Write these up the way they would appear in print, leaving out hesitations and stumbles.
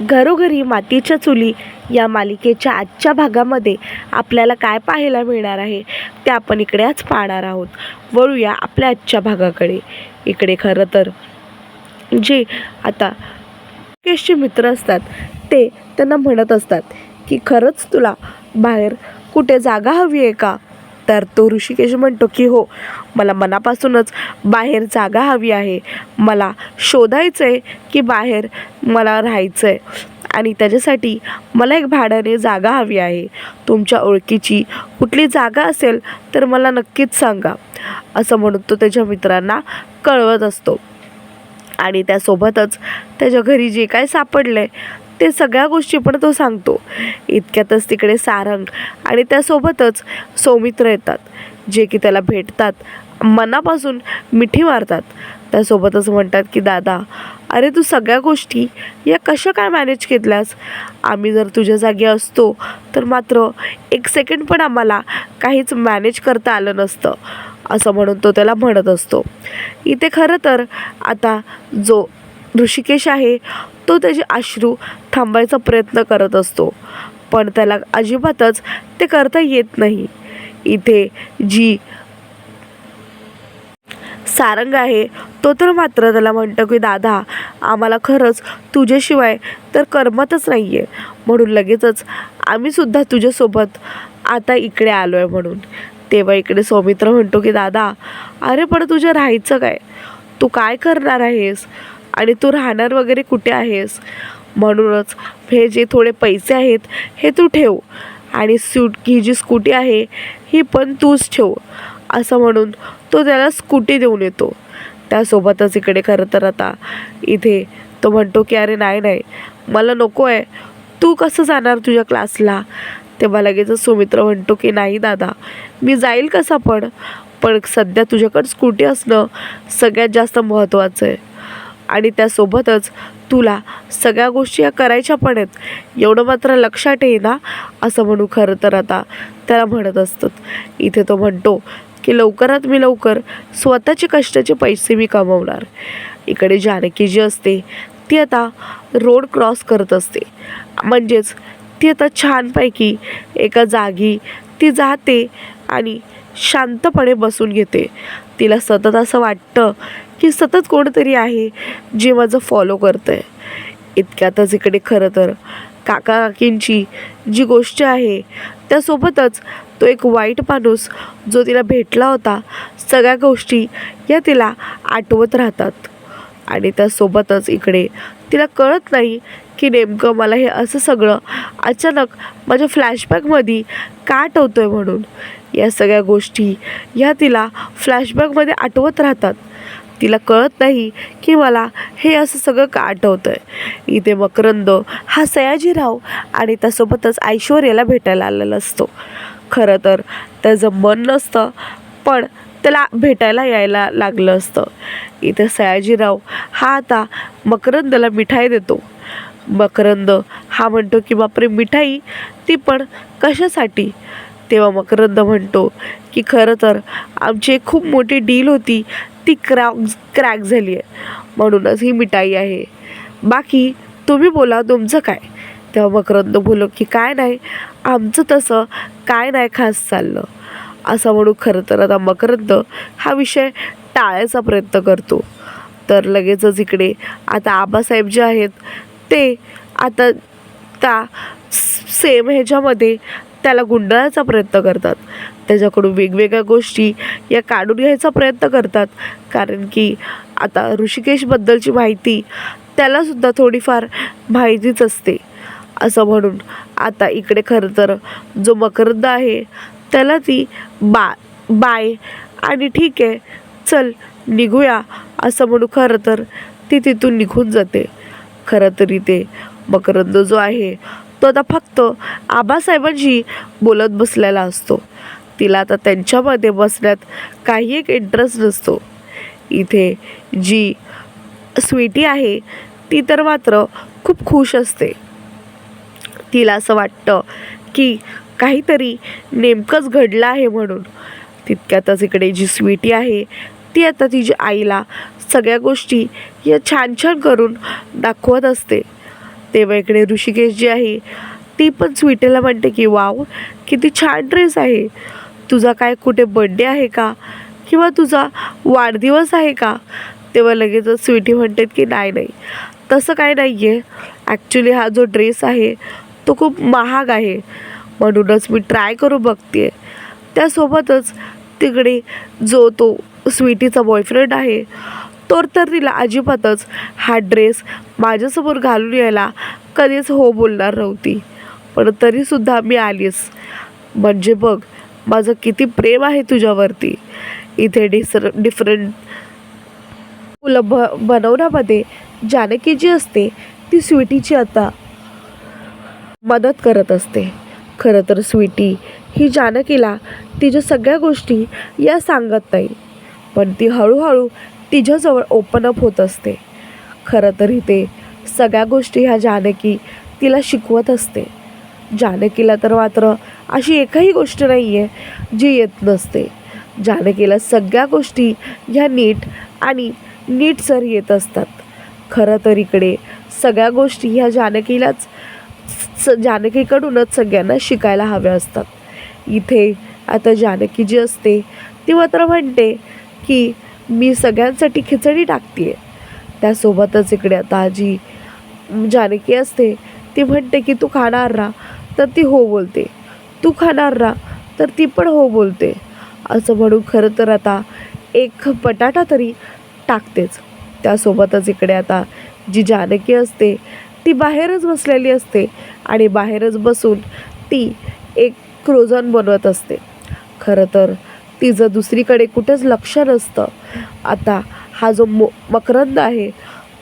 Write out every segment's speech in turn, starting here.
घरोघरी मातीच्या चुली या मालिकेच्या आजच्या भागामध्ये आपल्याला काय पाहायला मिळणार आहे ते आपण इकडे आज पाहणार आहोत. वळूया आपल्या आजच्या भागाकडे. इकडे खरं तर जे आता ऋषिकेशचे मित्र असतात ते त्यांना म्हणत असतात की खरंच तुला बाहेर कुठे जागा हवी आहे का? तर तो ऋषिकेश म्हणतो की हो, मला मनापासूनच बाहेर जागा हवी आहे. मला शोधायचं आहे की बाहेर मला राहायचं आहे आणि त्याच्यासाठी मला एक भाड्याने जागा हवी आहे. तुमच्या ओळखीची कुठली जागा असेल तर मला नक्कीच सांगा, असं म्हणून तो त्याच्या मित्रांना कळवत असतो. आणि त्यासोबतच त्याच्या घरी जे काय सापडलंय ते सगळ्या गोष्टी पण तो सांगतो. इतक्यातच तिकडे सारंग आणि त्यासोबतच सौमित्र येतात, जे की त्याला भेटतात, मनापासून मिठी मारतात. त्यासोबतच म्हणतात की दादा, अरे तू सगळ्या गोष्टी या कशा काय मॅनेज केल्यास? आम्ही जर तुझ्या जागी असतो तर मात्र एक सेकंड पण आम्हाला काहीच मॅनेज करता आलं नसतं, असं म्हणून तो त्याला म्हणत असतो. इथे खरं तर आता जो ऋषिकेश आहे तो त्याचे अश्रू थांबायचा प्रयत्न करत असतो, पण त्याला अजिबातच ते करता येत नाही. इथे जी सारंग आहे तो तर मात्र त्याला म्हणतो की दादा, आम्हाला खरंच तुझ्याशिवाय तर करमतच नाही आहे, म्हणून लगेचच आम्ही सुद्धा तुझ्यासोबत आता इकडे आलो आहे म्हणून. तेव्हा इकडे सौमित्र म्हणतो की दादा, अरे पण तुझं राहायचं काय? तू काय करणार आहेस आणि तू राहणार वगैरे कुठे आहेस? म्हणूनच हे जे थोडे पैसे आहेत हे तू ठेव आणि ही जी स्कूटी आहे ही पण तूच ठेव, असं म्हणून तो त्याला स्कूटी देऊन येतो. त्यासोबतच इकडे खरं तर आता इथे तो म्हणतो की अरे नाही नाही, मला नको आहे, तू कसं जाणार तुझ्या क्लासला? तेव्हा लगेच सुमित्र म्हणतो की नाही दादा, मी जाईल कसा पण सध्या तुझ्याकडं स्कूटी असणं सगळ्यात जास्त महत्त्वाचं आहे आणि त्यासोबतच तुला सगळ्या गोष्टी या करायच्या पण आहेत, एवढं मात्र लक्षात ये ना, असं म्हणू खरं तर आता त्याला म्हणत असतात. इथे तो म्हणतो की लवकरात मी लवकर स्वतःचे कष्टाचे पैसे मी कमवणार. इकडे जानकी जी असते ती आता रोड क्रॉस करत असते, म्हणजेच ती आता छानपैकी एका जागी ती जाते आणि शांतपणे बसून घेते. तिला सतत असं वाटतं की सतत कोणतरी आहे जे माझं फॉलो करतं आहे. इतक्यातच इकडे खरं तर काका काकींची जी गोष्ट आहे त्यासोबतच तो एक वाईट माणूस जो तिला भेटला होता, सगळ्या गोष्टी या तिला आठवत राहतात. आणि त्यासोबतच इकडे तिला कळत नाही की नेमकं मला हे असं सगळं अचानक माझ्या फ्लॅशबॅकमध्ये का आठवतं आहे म्हणून. या सगळ्या गोष्टी या तिला फ्लॅशबॅकमध्ये आठवत राहतात. तिला कळत नाही की मला हे असं सगळं का आठवतं आहे. इथे मकरंद हा सयाजीराव आणि त्यासोबतच ऐश्वर्याला भेटायला आलेला असतो. खरं तर त्याचं मन नसतं, पण त्याला भेटायला यायला लागलं असतं. इथे सयाजीराव हा आता मकरंदला मिठाई देतो. मकरंद हा म्हणतो की बापरे, मिठाई ती पण कशासाठी? तेव्हा मकरंद म्हणतो की खरं तर आमची एक खूप मोठी डील होती, ती क्रॅक झाली आहे, म्हणूनच ही मिठाई आहे. बाकी तुम्ही बोला, तुमचं काय? तेव्हा मकरंद बोललो की काय नाही, आमचं तसं काय नाही खास चाललं, असं म्हणू खरं तर आता मकरंद हा विषय टाळायचा प्रयत्न करतो. तर लगेचच इकडे आता आबासाहेब जे आहेत ते आता त्या सेम ह्याच्यामध्ये त्याला गुंडाळायचा प्रयत्न करतात. त्याच्याकडून वेगवेगळ्या गोष्टी या काढून घ्यायचा प्रयत्न करतात, कारण की आता ऋषिकेशबद्दलची माहिती त्यालासुद्धा थोडीफार माहितीच असते. असं म्हणून आता इकडे खरं तर जो मकरंद आहे त्याला ती बाय आणि ठीक आहे चल निघूया, असं म्हणू खरं तर ती तिथून निघून जाते. खरं तर इथे मकरंद जो आहे तो आता फक्त आबासाहेबांशी बोलत बसलेला असतो. तिला आता त्यांच्यामध्ये बसण्यात काही एक इंटरेस्ट नसतो. इथे जी स्वीटी आहे ती तर मात्र खूप खुश असते. तिला असं वाटतं की काहीतरी नेमकंच घडलं आहे म्हणून. तितक्यातच इकडे जी स्वीटी आहे ती आता तिच्या आईला सगळ्या गोष्टी या छान छान करून दाखवत असते. तेव्हा इकडे ऋषिकेश जी आहे ती पण स्वीटीला म्हणते की वाव, किती छान ड्रेस आहे. तुझा काय कुठे बर्थडे आहे का, किंवा तुझा वाढदिवस आहे का. तेव्हा लगेचच स्वीटी म्हणते की नाही नाही, तसं काय नाही आहे. ॲक्च्युली हा जो ड्रेस आहे तो खूप महाग आहे, म्हणूनच मी ट्राय करू बघते. त्यासोबतच तिकडे जो तो स्वीटीचा बॉयफ्रेंड आहे तर तिला अजिबातच हा ड्रेस माझ्यासमोर घालून यायला कधीच हो बोलणार नव्हती, पण तरीसुद्धा मी आलीस. म्हणजे बघ माझं किती प्रेम आहे तुझ्यावरती. इथे डिफरंट फुलं बनवण्यामध्ये जानकी जी असते ती स्वीटीची आता मदत करत असते. खरं तर स्वीटी ही जानकीला तिच्या सगळ्या गोष्टी या सांगत नाही, पण ती हळूहळू तिच्याजवळ ओपन अप होत असते. खरं तर इथे सगळ्या गोष्टी ह्या जानकी तिला शिकवत असते. जानकीला तर मात्र अशी एकही गोष्ट नाही आहे जी येत नसते. जानकीला सगळ्या गोष्टी ह्या नीट आणि नीटसर येत असतात. खरं तर इकडे सगळ्या गोष्टी ह्या जानकीकडूनच सगळ्यांना शिकायला हव्या असतात. इथे आता जानकी जी असते ती मात्र म्हणते की मी सगळ्यांसाठी खिचडी टाकते. त्यासोबतच इकडे आता जी जानकी असते ती म्हणते की तू खाणार ना, तर ती हो बोलते. तू खाणार ना, तर ती पण हो बोलते. असं म्हणून खरं तर आता एक बटाटा तरी टाकतेच. त्यासोबतच इकडे आता जी जानकी असते ती बाहेरच बसलेली असते आणि बाहेरच बसून ती एक क्रोझन बनवत असते. खरं तर तिचं दुसरीकडे कुठेच लक्ष नसतं. आता हा जो मकरंद आहे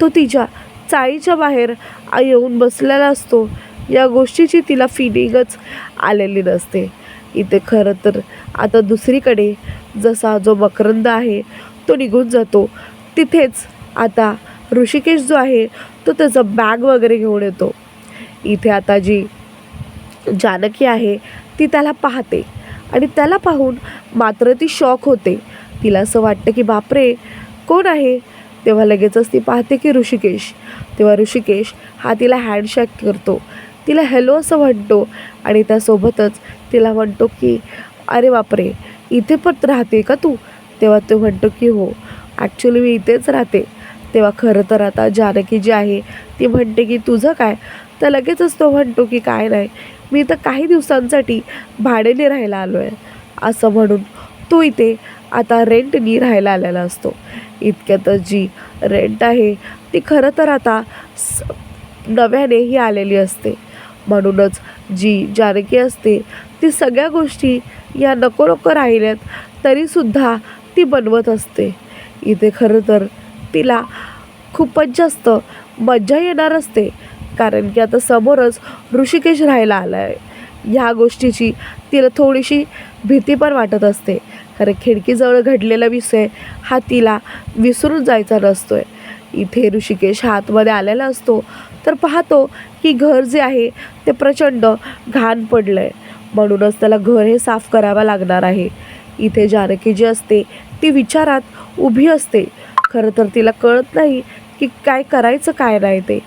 तो तिच्या चाळीच्या बाहेर येऊन बसलेला असतो. या गोष्टीची तिला फिलिंगच आलेली नसते. इथे खरं तर आता दुसरीकडे जसा जो मकरंद आहे तो निघून जातो, तिथेच आता ऋषिकेश जो आहे तो त्याचा बॅग वगैरे घेऊन येतो. इथे आता जी जानकी आहे ती त्याला पाहते आणि त्याला पाहून मात्र ती शॉक होते. तिला असं वाटतं की बापरे, कोण आहे. तेव्हा लगेचच ती पाहते की ऋषिकेश. तेव्हा ऋषिकेश हा तिला हँडशेक करतो, तिला हॅलो असं म्हणतो आणि त्यासोबतच तिला म्हणतो की अरे बापरे, इथे पण राहते का तू. तेव्हा तो म्हणतो की हो, ॲक्च्युली मी इथेच राहते. तेव्हा खरं तर आता जानकी जी आहे ती म्हणते की तुझं काय. तर लगेचच तो म्हणतो की काय नाही, मी तर काही दिवसांसाठी भाड्याने राहायला आलो आहे. असं म्हणून तो इथे आता रेंटनी राहायला आलेला असतो. इतक्यातच जी रेंट आहे ती खरं तर आता नव्याने ही आलेली असते. म्हणूनच जी जानकी असते ती सगळ्या गोष्टी या नको नको राहिल्यात तरीसुद्धा ती बनवत असते. इथे खरं तर तिला खूपच जास्त मज्जा येणार असते, कारण की आता समोरच ऋषिकेश राहायला आला आहे. ह्या गोष्टीची तिला थोडीशी भीती पण वाटत असते, कारण खिडकीजवळ घडलेला विषय हा तिला विसरून जायचा नसतो आहे. इथे ऋषिकेश आतमध्ये आलेला असतो तर पाहतो की घर जे आहे ते प्रचंड घाण पडलं आहे, म्हणूनच त्याला घर हे साफ करावं लागणार आहे. इथे जानकी जी असते ती विचारात उभी असते. खरं तर तिला कळत नाही की काय करायचं काय नाही ते,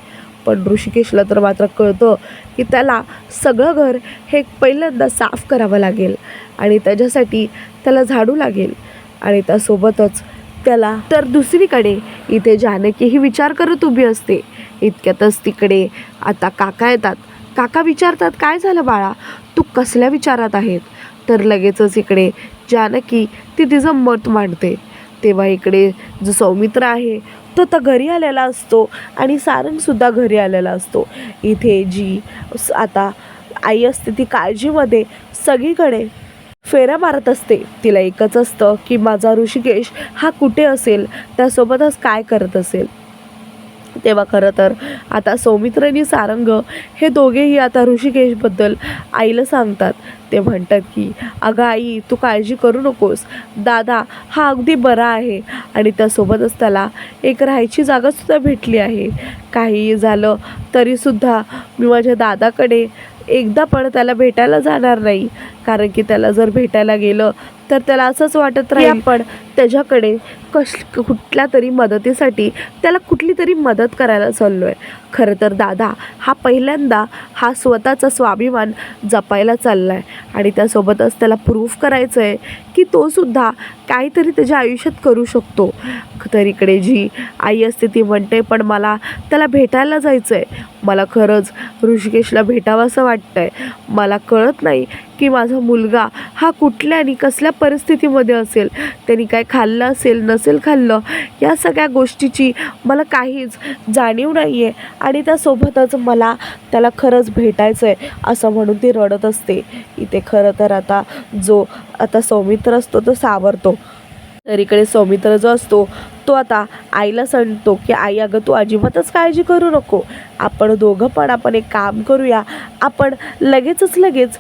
पण ऋषिकेशला तर मात्र कळतं की त्याला सगळं घर हे पहिल्यांदा साफ करावं लागेल आणि त्याच्यासाठी त्याला झाडू लागेल. आणि त्यासोबतच त्याला तर दुसरीकडे इथे जानकी ही विचार करत उभी असते. इतक्यातच तिकडे आता काका येतात. काका विचारतात काय झालं बाळा, तू कसल्या विचारात आहेत. तर लगेचच इकडे जानकी ती तिचं मत मांडते. तेव्हा इकडे जो सौमित्र आहे तो तर घरी आलेला असतो आणि सारंगसुद्धा घरी आलेला असतो. इथे जी आता आई असते ती काळजीमध्ये सगळीकडे फेऱ्या मारत असते. तिला एकच असतं की माझा ऋषिकेश हा कुठे असेल, त्यासोबतच काय करत असेल. तेव्हा खरं तर आता सौमित्र आणि सारंग हे दोघेही आता ऋषिकेशबद्दल आईला सांगतात. ते म्हणतात की अगं आई, तू काळजी करू नकोस, दादा हा अगदी बरा आहे आणि त्यासोबतच त्याला एक राहायची जागासुद्धा भेटली आहे. काहीही झालं तरीसुद्धा मी माझ्या दादाकडे एकदा पण त्याला भेटायला जाणार नाही, कारण की त्याला जर भेटायला गेलं तर त्याला असंच वाटत राहील पण त्याच्याकडे कुठल्या तरी मदतीसाठी त्याला कुठली तरी मदत करायला चाललो आहे. खरं तर दादा हा पहिल्यांदा हा स्वतःचा स्वाभिमान जपायला चालला आहे आणि त्यासोबतच त्याला प्रूफ करायचं आहे की तो सुद्धा काहीतरी त्याच्या आयुष्यात करू शकतो. तर इकडे जी आई असते ती म्हणते पण मला त्याला भेटायला जायचं आहे. मला खरंच ऋषिकेशला भेटावं असं वाटतं आहे. मला कळत नाही की माझा मुलगा हा कुठल्या आणि कसल्या परिस्थितीमध्ये असेल, त्यांनी काय खाल्लं असेल नसेल खाल्लं, या सगळ्या गोष्टीची मला काहीच जाणीव नाही आहे आणि त्यासोबतच मला त्याला खरंच भेटायचं आहे असं म्हणून ती रडत असते. इथे खरं तर आता सौमित्र असतो तो सावरतो. तर इकडे सौमित्र जो असतो तो आता आईला सांगतो की आई अगं तू अजिबातच काळजी करू नको, आपण दोघं पण आपण एक काम करूया, आपण लगेच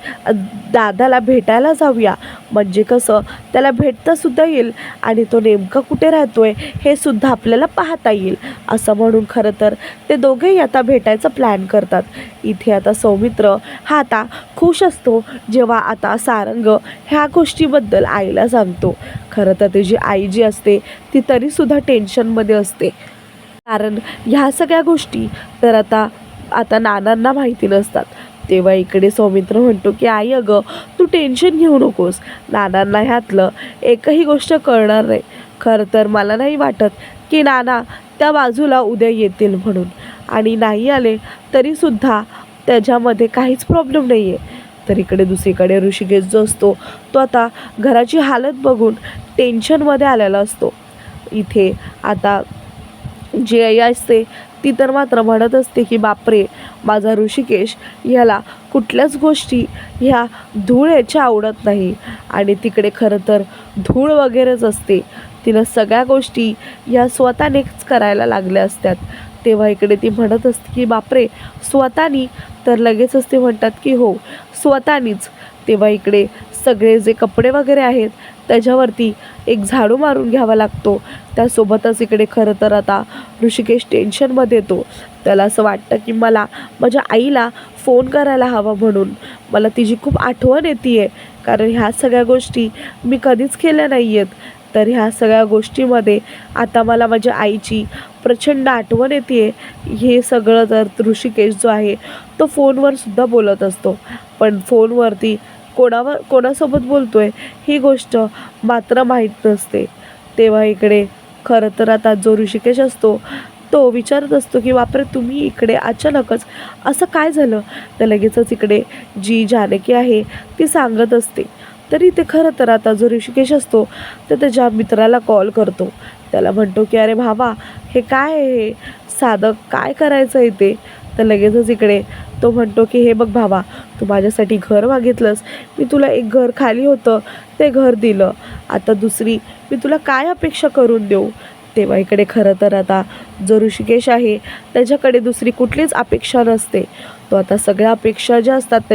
दादाला भेटायला जाऊया. म्हणजे कसं त्याला भेटतासुद्धा येईल आणि तो नेमका कुठे राहतोय हे सुद्धा आपल्याला पाहता येईल असं म्हणून खरं तर ते दोघेही आता भेटायचा प्लॅन करतात. इथे आता सौमित्र हा आता खुश असतो जेव्हा आता सारंग ह्या गोष्टीबद्दल आईला सांगतो. खरं तर त्याची आई जी असते ती तरीसुद्धा टेन्शनमध्ये असते, कारण ह्या सगळ्या गोष्टी तर आता नानांना माहिती नसतात. तेव्हा इकडे सौमित्र म्हणतो की आई अगं तू टेन्शन घेऊ नकोस, नानांना ह्यातलं एकही गोष्ट कळणार नाही. खरं तर मला नाही वाटत की नाना त्या बाजूला उद्या येतील म्हणून, आणि नाही आले तरीसुद्धा त्याच्यामध्ये काहीच प्रॉब्लेम नाही आहे. तर इकडे दुसरीकडे ऋषिकेश जो असतो तो आता घराची हालत बघून टेन्शनमध्ये आलेला असतो. इथे आता जी आई असते ती तर मात्र म्हणत असते की बापरे माझा ऋषिकेश ह्याला कुठल्याच गोष्टी ह्या धूळ याच्या आवडत नाही, आणि तिकडे खरं तर धूळ वगैरेच असते. तिनं सगळ्या गोष्टी ह्या स्वतःनेच करायला लागल्या असतात. तेव्हा इकडे ती म्हणत असते की बापरे स्वतःनी, तर लगेचच ते म्हणतात की हो स्वतःनीच. तेव्हा इकडे सगळे जे कपडे वगैरे आहेत त्याच्यावरती एक झाडू मारून घ्यावा लागतो. त्यासोबतच इकडे खरं तर आता ऋषिकेश टेन्शनमध्ये येतो. त्याला असं वाटतं की मला माझ्या आईला फोन करायला हवा, म्हणून मला तिची खूप आठवण येते आहे, कारण ह्या सगळ्या गोष्टी मी कधीच केल्या नाही आहेत. तर ह्या सगळ्या गोष्टीमध्ये आता मला माझ्या आईची प्रचंड आठवण येते आहे. हे सगळं तर ऋषिकेश जो आहे तो फोनवर सुद्धा बोलत असतो, पण फोनवरती कोणासोबत बोलतोय ही गोष्ट मात्र माहीत नसते. तेव्हा इकडे खरं तर आता जो ऋषिकेश असतो तो विचारत असतो की बापरे तुम्ही इकडे अचानकच असं काय झालं. तर लगेचच इकडे जी जानकी आहे ती सांगत असते. तरी ते खरं तर आता जो ऋषिकेश असतो तर त्याच्या मित्राला कॉल करतो. त्याला म्हणतो की अरे भावा हे काय आहे, हे साधं काय करायचं आहे ते. तर लगेचच इकडे तो म्हणतो की हे बघ भावा, तू माझ्यासाठी घर मागितलंस, मी तुला एक घर खाली होतं ते घर दिलं, आता दुसरी मी तुला काय अपेक्षा करून देऊ. तेव्हा इकडे खरं तर आता जो ऋषिकेश आहे त्याच्याकडे दुसरी कुठलीच अपेक्षा नसते. तो आता सगळ्या अपेक्षा ज्या असतात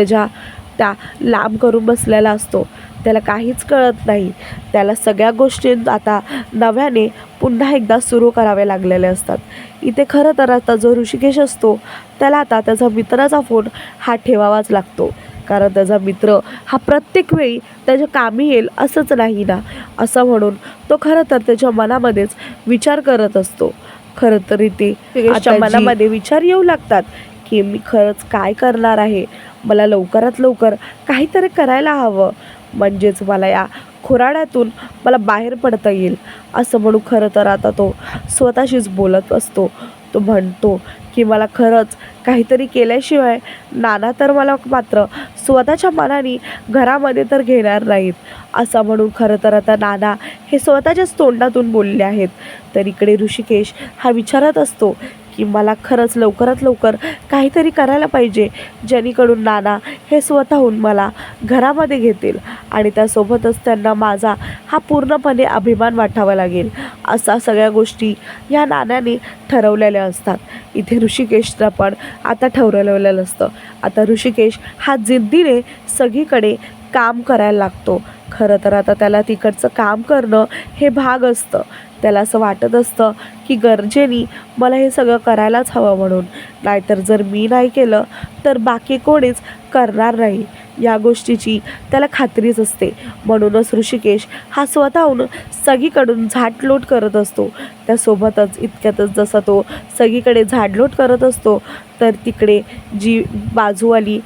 त्या लांब करून बसलेला असतो. त्याला काहीच कळत नाही. त्याला सगळ्या गोष्टी आता नव्याने पुन्हा एकदा सुरू कराव्या लागलेल्या असतात. इथे खरं तर आता जो ऋषिकेश असतो त्याला आता त्याचा मित्राचा फोन हा ठेवावाच लागतो, कारण त्याचा मित्र हा प्रत्येक वेळी त्याच्या कामी येईल असंच नाही ना, असं म्हणून तो खरं तर त्याच्या मनामध्येच विचार करत असतो. खरं तर इथे त्याच्या मनामध्ये विचार येऊ लागतात की मी खरंच काय करणार आहे, मला लवकरात लवकर काहीतरी करायला हवं, म्हणजेच मला या खुराड्यातून मला बाहेर पडता येईल असं म्हणून खरं तर आता तो स्वतःशीच बोलत असतो. तो म्हणतो की मला खरंच काहीतरी केल्याशिवाय नाना तर मला मात्र स्वतःच्या मनाने घरामध्ये तर घेणार नाहीत असं म्हणून खरं तर आता नाना हे स्वतःच्याच तोंडातून बोलले आहेत. तर इकडे ऋषिकेश हा विचारत असतो की मला खरंच लवकरात लवकर काहीतरी करायला पाहिजे, जेणेकरून नाना हे स्वतःहून मला घरामध्ये घेतील आणि त्यासोबतच त्यांना माझा हा पूर्णपणे अभिमान वाटावा लागेल, असा सगळ्या गोष्टी या नानाने ठरवलेल्या असतात. इथे ऋषिकेशला पण आता ठरवलेलं असतं. आता ऋषिकेश हा जिद्दीने सगळीकडे काम करायला लागतो. खरं तर आता त्याला तिकडचं काम करणं हे भाग असतं. त्याला असं वाटत असतं की गरजेने मला हे सगळं करायलाच हवं म्हणून, नाहीतर जर मी नाही केलं तर बाकी कोणीच करणार नाही. या गोष्टीची त्याला खात्रीच असते. म्हणूनच ऋषिकेश हा स्वतःहून सगळीकडून झाडलोट करत असतो. त्यासोबतच इतक्यातच जसा तो सगळीकडे झाडलोट करत असतो तर तिकडे जी बाजूवाली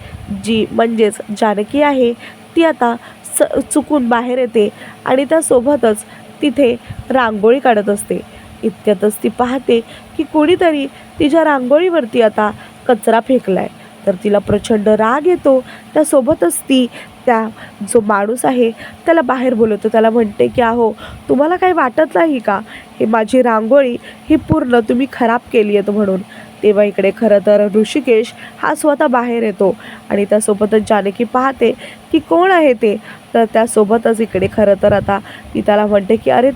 जी म्हणजेच जानकी आहे ती आता चुकून बाहेर येते आणि त्यासोबतच तिथे रांगोळी काढत असते. इतक्यातच ती पाहते की कोणीतरी तिच्या रांगोळीवरती आता कचरा फेकलाय. तर तिला प्रचंड राग येतो. त्यासोबतच ती त्या जो माणूस आहे त्याला बाहेर बोलवतो. त्याला म्हणते की अहो, तुम्हाला काही वाटत नाही का हे माझी रांगोळी ही पूर्ण तुम्ही खराब केली आहेत म्हणून. तेव्हा इकडे खरं तर ऋषिकेश हा स्वतः बाहेर येतो आणि त्यासोबतच जानकी पाहते की कोण आहे ते. तर त्यासोबतच इकडे खरं तर आता ती त्याला म्हणते की अरे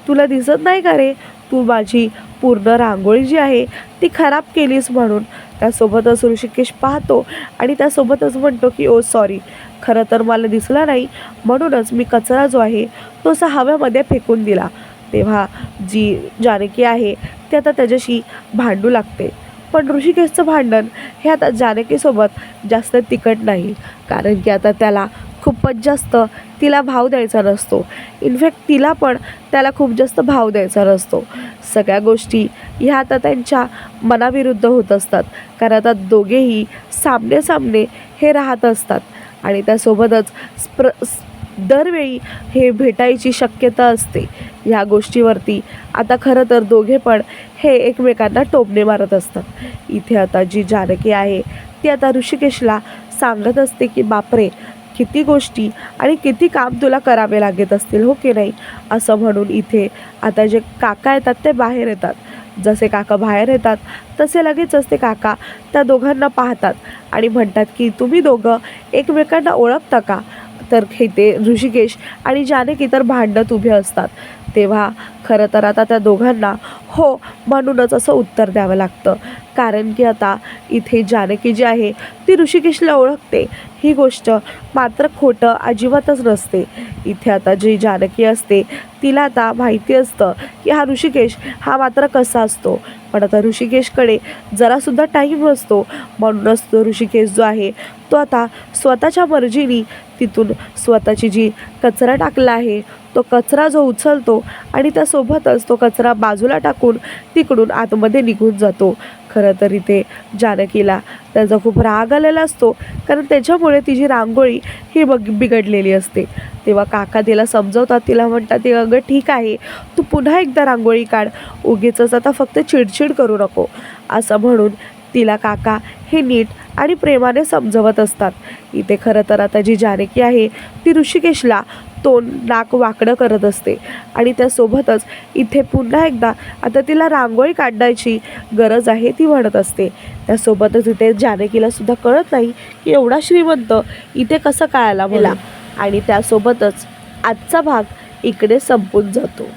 तुला दिसत नाही का रे, तू माझी पूर्ण रांगोळी जी आहे ती खराब केलीस म्हणून. त्यासोबतच ऋषिकेश पाहतो आणि त्यासोबतच म्हणतो की ओ सॉरी, खरं तर मला दिसला नाही म्हणूनच मी कचरा जो आहे तो असा हवेमध्ये फेकून दिला. तेव्हा जी जानकी आहे ती आता त्याच्याशी भांडू लागते. पण ऋषिकेशचं भांडण हे आता जानकीसोबत जास्त तिखट नाही, कारण की आता त्याला खूपच जास्त तिला भाव द्यायचा नसतो. इनफॅक्ट तिला पण त्याला खूप जास्त भाव द्यायचा नसतो. सगळ्या गोष्टी ह्या आता त्यांच्या मनाविरुद्ध होत असतात, कारण आता दोघेही सामने सामने हे राहत असतात आणि त्यासोबतच दरवेळी हे भेटायची शक्यता असते. ह्या गोष्टीवरती आता खरं तर दोघे पण हे एकमेकांना टोमणे मारत असतात. इथे आता जी जानकी आहे ती आता ऋषिकेशला सांगत असते की बापरे, किती गोष्टी आणि किती काम तुला करावे लागत असतील, हो की नाही. असं म्हणून इथे आता जे काका येतात ते बाहेर येतात. जसे काका बाहेर येतात तसे लगेचच ते काका त्या दोघांना पाहतात आणि म्हणतात की तुम्ही दोघं एकमेकांना ओळखता का. तर हे ते ऋषिकेश आणि जानकी तर भांडत उभे असतात. तेव्हा खरं तर आता त्या दोघांना हो म्हणूनच असं उत्तर द्यावं लागतं, कारण की आता इथे जानकी जी आहे ती ऋषिकेशला ओळखते. ही गोष्ट मात्र खोटं अजिबातच नसते. इथे आता जी जानकी असते तिला आता माहिती असतं की हा ऋषिकेश हा मात्र कसा असतो. पण आता ऋषिकेशकडे जरासुद्धा टाईम नसतो. म्हणूनच तो ऋषिकेश जो आहे तो आता स्वतःच्या मर्जीने तिथून स्वतःची जी कचरा टाकला आहे तो कचरा जो उचलतो आणि त्यासोबतच तो कचरा बाजूला टाकून तिकडून आतमध्ये निघून जातो. खरं तर इथे जानकीला त्याचा खूप राग आलेला असतो, कारण त्याच्यामुळे तिची रांगोळी ही बिघडलेली असते. तेव्हा काका तिला समजवतात, तिला म्हणतात की अगं ठीक आहे, तू पुन्हा एकदा रांगोळी काढ, उगीचच आता फक्त चिडचिड करू नको. असं म्हणून तिला काका हे नीट आणि प्रेमाने समजवत असतात. इथे खरं तर आता जी जानकी आहे ती ऋषिकेशला तोंड नाक वाकडं करत असते आणि त्यासोबतच इथे पुन्हा एकदा आता तिला रांगोळी काढण्याची गरज आहे ती म्हणत असते. त्यासोबतच इथे जानकीला सुद्धा कळत नाही की एवढा श्रीमंत इथे कसं काय आला मला. आणि त्यासोबतच आजचा भाग इकडे संपून जातो.